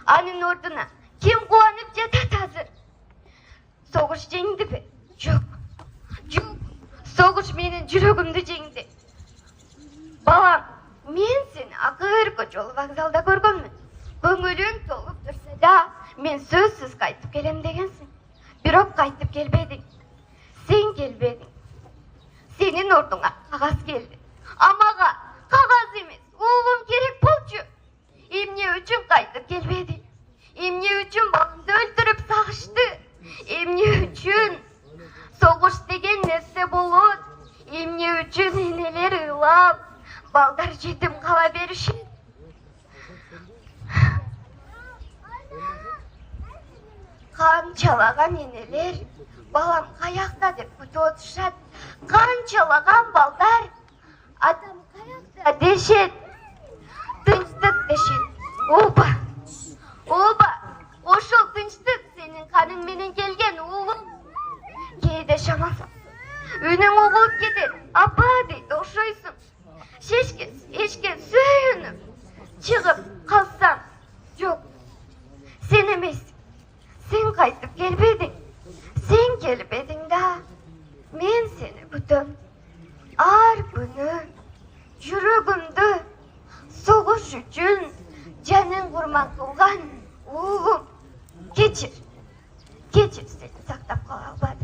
Anın orduna kim kuvanıp jatat hazır? Soğuş jеңdi mi? Yok. Yok. Soğuş menin жүрөгümдү жеңди. Balam, men seni akırkı жол vokzalda көргөнмүн. Көңүлүң толуп турса да, men сөзсүз кайтып келем дегенсиң. Бирок кайтып келбедиң. Sen келбедиң. Senin orduңа кагаз келди. Амага кагаз эмес, уулум керек болчу. Эмне үчүн кайтып келбеди? Эмне үчүн баламды өлтүрүп сагышты? Эмне үчүн? Согуш деген нерсе болот. Эмне үчүн энелер ыйлап, балдар жетим кала беришет? Канчалаган энелер балам каякта деп күтүп отурушат. Канчалаган балдар атам каякта дешет. Тынчтык дешет. Оба. Оба. Ошол тынчтык сенин каның менен келген уулум. Кээде шамасы үнүң угулуп кетет. Апа дейт, ошойсуң. Эшке сүйүнүп чыгып калсам, жок. Сен эмес. Sen kaytıp gelmedin. Sen gelmedin da. Men seni күтөм. Ар күнү жүрөгүмдү согуш үчүн жанын курман кылган уулум. Кечир. Сени сактап кала албадым.